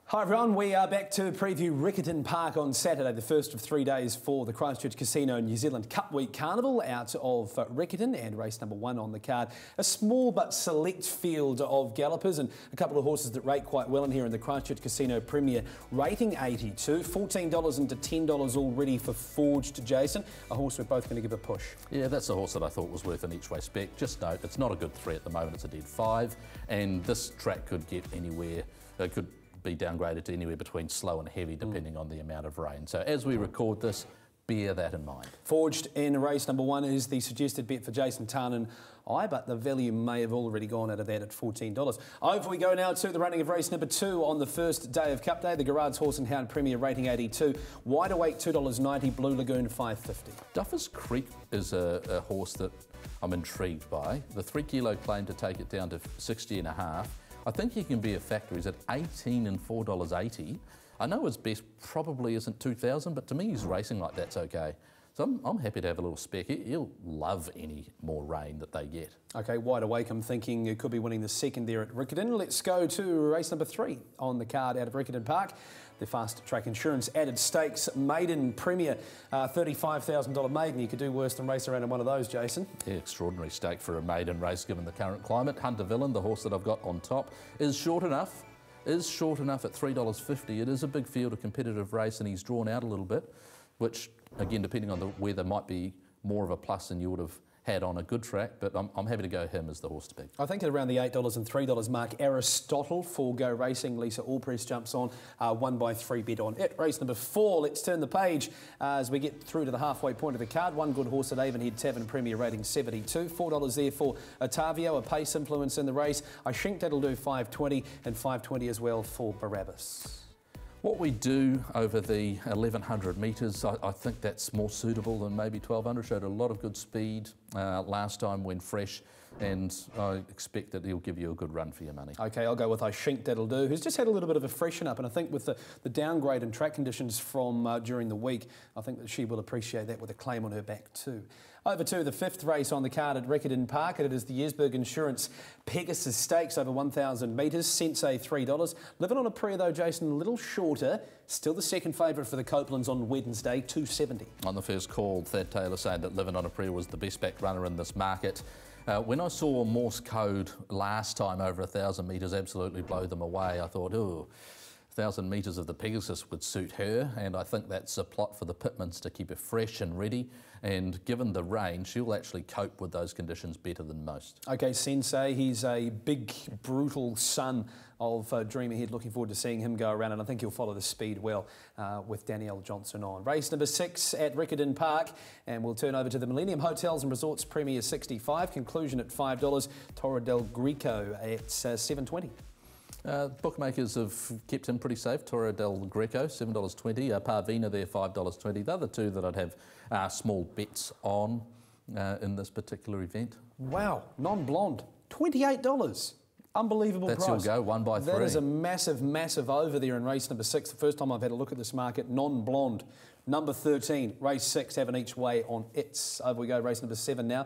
Hi everyone, we are back to preview Riccarton Park on Saturday, the first of 3 days for the Christchurch Casino New Zealand Cup Week Carnival out of Riccarton, and race number 1 on the card. A small but select field of gallopers and a couple of horses that rate quite well in here in the Christchurch Casino Premier, rating 82, $14 into $10 already for Forged, Jason. A horse we're both going to give a push. Yeah, that's a horse that I thought was worth an each way spec. Just note, it's not a good 3 at the moment, it's a dead 5, and this track could get anywhere, it could be downgraded to anywhere between slow and heavy depending on the amount of rain. So as we record this, bear that in mind. Forged in race number 1 is the suggested bet for Jason Tarn and I, but the value may have already gone out of that at $14. Over we go now to the running of race number 2 on the first day of Cup Day. The Garrard's Horse and Hound Premier rating 82. Wide Awake $2.90, Blue Lagoon $5.50. Duffers Creek is a horse that I'm intrigued by. The 3 kilo claim to take it down to 60.5. I think he can be a factor. He's at 18 and $4.80. I know his best probably isn't 2,000, but to me he's racing like that's okay. So I'm happy to have a little spec. He'll love any more rain that they get. Okay, Wide Awake, I'm thinking it could be winning the second there at Riccarton. Let's go to race number 3 on the card out of Riccarton Park. The Fast Track Insurance Added Stakes Maiden Premier, $35,000 maiden. You could do worse than race around in one of those, Jason. Yeah, extraordinary stake for a maiden race given the current climate. Hunter Villain, the horse that I've got on top, is short enough at $3.50. It is a big field, a competitive race, and he's drawn out a little bit, which, again, depending on the weather, might be more of a plus than you would have had on a good track, but I'm happy to go him as the horse to pick. I think at around the $8 and $3 mark, Aristotle for Go Racing. Lisa Allpress jumps on, 1 by 3 bet on it. Race number 4, let's turn the page as we get through to the halfway point of the card. One good horse at Avonhead Tavern Premier rating 72. $4 there for Otavio, a pace influence in the race. I think that'll do $5.20 and $5.20 as well for Barabbas. What we do over the 1,100 metres, I think that's more suitable than maybe 1,200. Showed a lot of good speed last time when fresh, and I expect that he'll give you a good run for your money. Okay, I'll go with I think that'll do, who's just had a little bit of a freshen up, and I think with the downgrade in track conditions from during the week, I think that she will appreciate that with a claim on her back too. Over to the 5th race on the card at Riccarton Park. It is the Yesburg Insurance Pegasus Stakes over 1,000 metres. Sensei $3. Living on a prayer though, Jason, a little shorter. Still the second favourite for the Copelands on Wednesday, $2.70. On the first call, Thad Taylor saying that Living on a Prayer was the best backed runner in this market. When I saw Morse code last time over 1,000 metres absolutely blow them away, I thought, ooh, 1,000 metres of the Pegasus would suit her, and I think that's a plot for the Pitmans to keep her fresh and ready, and given the rain, she'll actually cope with those conditions better than most. Okay, Sensei, he's a big, brutal son of Dream Ahead. Looking forward to seeing him go around, and I think he'll follow the speed well with Danielle Johnson on. Race number 6 at Riccarton Park, and we'll turn over to the Millennium Hotels and Resorts Premier 65, conclusion at $5, Torre del Greco at $7.20. Bookmakers have kept him pretty safe. Torre del Greco, $7.20. Parvina there, $5.20. The other two that I'd have small bets on in this particular event. Wow, non-blonde, $28. Unbelievable price. That's your go, 1 by 3. That is a massive, massive over there in race number 6. The first time I've had a look at this market, non-blonde. Number 13, race 6, have an each way on its. Over we go, race number 7 now.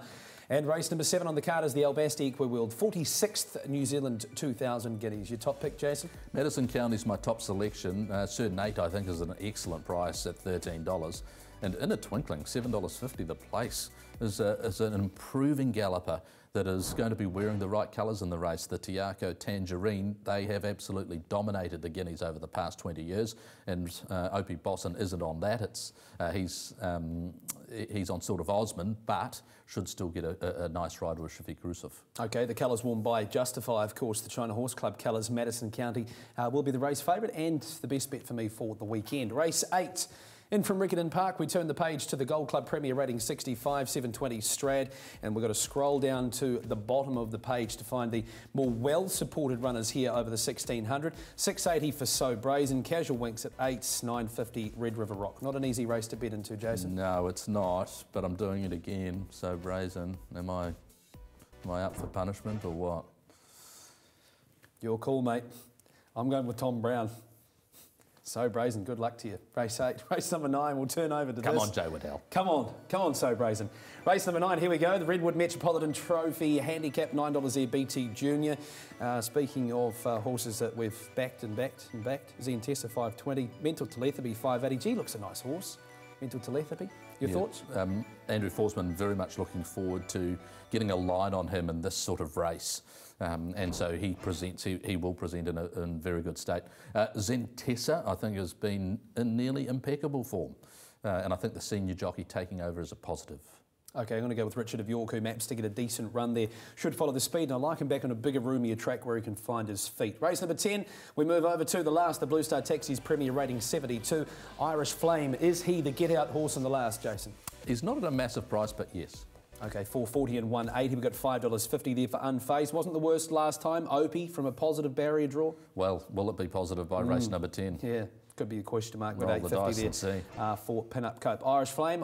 And race number 7 on the card is the Albasti Equiworld, 46th New Zealand 2,000 guineas. Your top pick, Jason? Madison County's my top selection. Sir Nate, I think, is an excellent price at $13. And in a twinkling, $7.50 the place is an improving galloper that is going to be wearing the right colours in the race. The Tiaco Tangerine, they have absolutely dominated the Guineas over the past 20 years, and Opie Bosson isn't on that. He's on sort of Osmond, but should still get a nice ride with Shafiq Rusuf. Okay, the colours worn by Justify, of course, the China Horse Club colours. Madison County will be the race favourite and the best bet for me for the weekend. Race 8. In from Riccarton Park, we turn the page to the Gold Club Premier rating 65, $7.20 Strad, and we've got to scroll down to the bottom of the page to find the more well-supported runners here over the 1,600. $6.80 for So Brazen, Casual Winks at $8, $9.50 Red River Rock. Not an easy race to bet into, Jason. No, it's not, but I'm doing it again. So Brazen, am I up for punishment or what? Your call, mate. I'm going with Tom Brown. So Brazen, good luck to you. Race 8, race number 9, we'll turn over to this. Come on, Joe Waddell. Come on, So Brazen. Race number 9, here we go. The Redwood Metropolitan Trophy Handicap, $9 there, BT Junior. Speaking of horses that we've backed and backed and backed, Zentessa 520, Mental Teletherapy 580. Gee, looks a nice horse. Mental Teletherapy. Your thoughts? Andrew Forsman very much looking forward to getting a line on him in this sort of race. And so he will present in very good state. Zentessa, I think, has been in nearly impeccable form. And I think the senior jockey taking over is a positive. Okay, I'm going to go with Richard of York, who maps to get a decent run there. Should follow the speed, and I like him back on a bigger, roomier track where he can find his feet. Race number 10, we move over to the last, the Blue Star Taxi's Premier rating 72. Irish Flame, is he the get-out horse in the last, Jason? He's not at a massive price, but yes. Okay, 440 and 180. We've got $5.50 there for Unfazed. Wasn't the worst last time. Opie from a positive barrier draw. Well, will it be positive by race number 10? Yeah, could be a question mark. But Roll the dice $8.50 and see. For Pin-Up Cope. Irish Flame,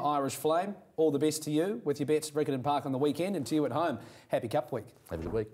all the best to you with your bets at Riccarton Park on the weekend, and to you at home. Happy Cup Week. Have a good week.